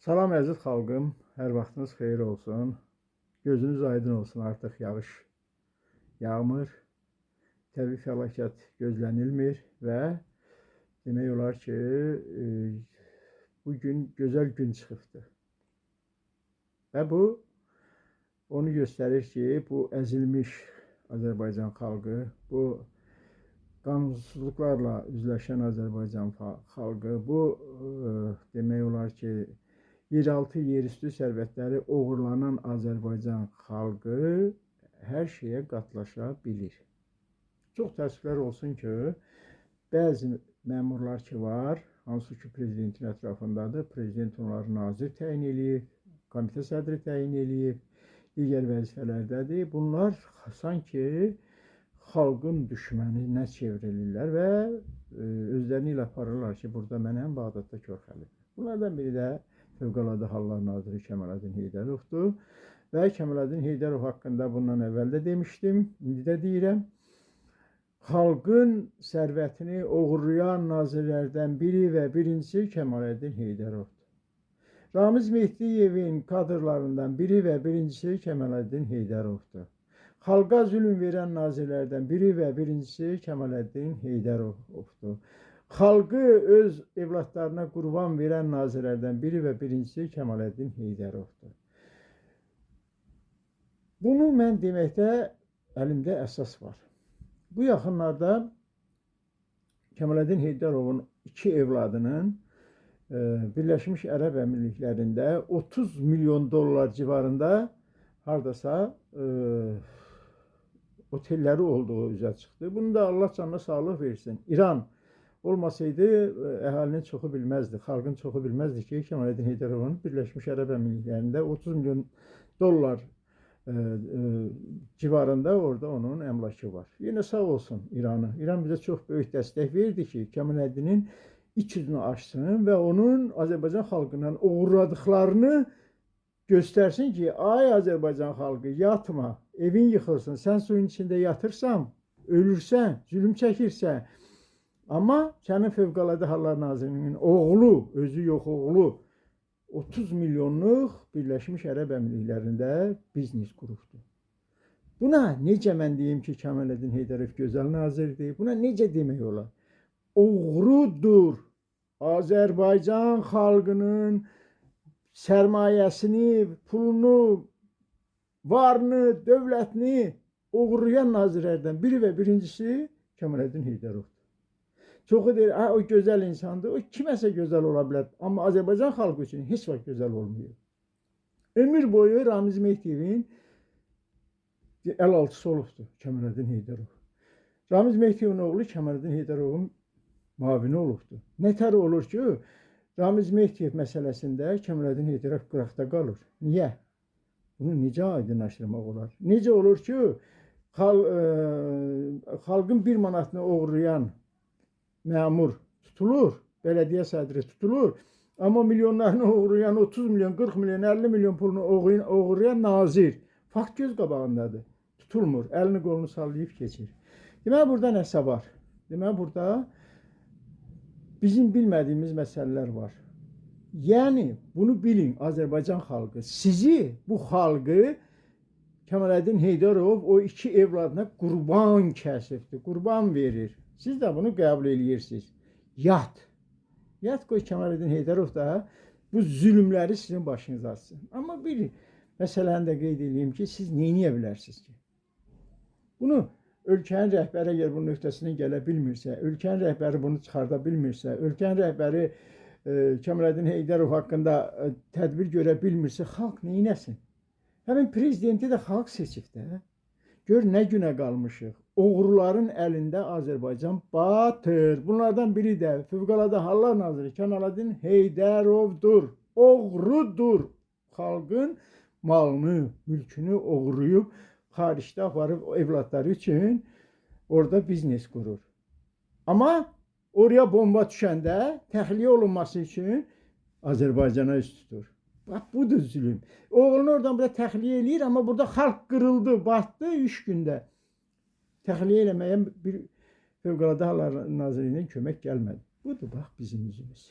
Salam əziz xalqım, hər vaxtınız xeyir olsun. Gözünüz aydın olsun, artıq yağış yağmır, təbii fəlakət gözlənilmir və demək olar ki, bugün gözəl gün çıxıbdır. Və bu onu göstərir ki, bu əzilmiş Azərbaycan xalqı, bu qanunsuzluqlarla üzləşən Azərbaycan xalqı, bu demək olar ki, yeraltı, yerüstü sərvətləri oğurlanan Azərbaycan xalqı hər şeyə qatlaşa bilir. Çox təəssüflər olsun ki, bəzi məmurlar ki var, hansı ki prezidentin ətrafındadır, prezident onları nazir təyin eləyib, komitə sədri təyin eləyib, digər vəzifələrdədir. Bunlar sanki xalqın düşməninə çevrilirlər və özlərini ilə aparırlar ki, burada mənəm, Bağdadda Körxəli. Bunlardan biri də Fövqəladə Hallar Naziri Kəmaləddin Heydərovdur və Kəmaləddin Heydərov haqqında bundan əvvəl də demişdim, indi də deyirəm. Xalqın sərvətini oğurlayan nazirlərdən biri və birincisi Kəmaləddin Heydərovdur. Ramiz Mehdiyevin kadrlarından biri və birincisi Kəmaləddin Heydərovdur. Xalqa zülm verən nazirlərdən biri və birincisi Kəmaləddin Heydərovdur. Xalqı öz evlatlarına qurban verən nazirlərdən biri və birincisi Kəmaləddin Heydərovdur. Bunu mən deməkdə əlimdə əsas var. Bu yaxınlarda Kəmaləddin Heydərovun iki evladının Birləşmiş Ərəb Əmirliklərində 30 milyon dollar civarında hardasa otelləri olduğu üzə çıxdı. Bunu da Allah canına sağlıq versin. İran olmasaydı əhalinin çoxu bilməzdi, xalqın çoxu bilməzdi ki, Kəmaləddin Heydərovun Birləşmiş Ərəb Əmirliklərində 30 milyon dollar civarında orada onun əmlakı var. Yenə sağ olsun İranı. İran bizə çox böyük dəstək verdi ki, Kəmaləddinin iç yüzünü açsın və onun Azərbaycan xalqından uğurladıqlarını göstərsin ki, ay Azərbaycan xalqı yatma, evin yıxılsın, sən suyun içində yatırsan, ölürsən, zülüm çəkirsən. Amma sənin Fövqəladə Hallar Nazirinin oğlu, özü yox oğlu 30 milyonluq Birləşmiş Ərəb Əmirliklərində biznes qurubdur. Buna necə mən deyim ki, Kəmaləddin Heydərov gözəl nazirdir? Buna necə demək olar? Oğrudur. Azərbaycan xalqının sərmayəsini, pulunu, varını, dövlətini oğurlayan nazirlərdən biri və birincisi Kəmaləddin Heydərovdur. Çoxu deyir, o gözəl insandır, o kiməsə gözəl ola bilər, amma Azərbaycan xalqı üçün heç vaxt gözəl olmuyor. Ömür boyu Ramiz Mehdiyevin əl altısı olubdur Kəmaləddin Heydərov. Ramiz Mehdiyevin oğlu Kəmaləddin Heydərovun mavini olubdur. Nətər olur ki, Ramiz Mehdiyev məsələsində Kəmaləddin Heydərov qıraqda qalır. Niyə? Bunu necə aydınlaşdırmaq olar? Necə olur ki, xalqın 1 manatını oğurlayan məmur tutulur, bələdiyyə sədri tutulur, amma milyonlarını oğurlayan 30 milyon, 40 milyon, 50 milyon pulunu oğurlayan nazir fakt göz qabağındadır, tutulmur, əlini qolunu sallayıb keçir. Demək, burada nəsə var. Demək, burada bizim bilmədiyimiz məsələlər var. Yəni, bunu bilin Azərbaycan xalqı. Sizi, bu xalqı Kəmaləddin Heydərov o iki evladına qurban kəsibdir, qurban verir. Siz də bunu qəbul edirsiniz. Yat. Yat qoy Kəmaləddin Heydərov da bu zülümləri sizin başınıza açsın. Amma bir məsələni də qeyd edeyim ki, siz neyniyə bilərsiniz ki? Bunu ölkənin rəhbəri əgər bunun öhdəsindən gələ bilmirsə, ölkənin rəhbəri bunu çıxarda bilmirsə, ölkənin rəhbəri Kəmaləddin Heydərov haqqında tədbir görə bilmirsə, xalq neynəsin? Həmin prezidenti də xalq seçib də. Gör nə günə qalmışıq. Oğruların əlində Azərbaycan batır. Bunlardan biri də Fövqəladə Hallar Naziri Kəmaləddin Heydərovdur. Oğrudur. Xalqın malını, mülkünü oğurlayıb, xaricdə aparıb evlatları üçün orada biznes qurur. Amma oraya bomba düşəndə təxliyə olunması üçün Azərbaycana üst tutur. Bax, budur zülüm. Oğlunu oradan burada təxliyə eləyir, amma burada xalq qırıldı, batdı 3 gündə. Təxliyə eləməyə bir Fövqəladə Hallar Nazirinin kömək gəlmədi. Budur, bax, bizim üzümüz.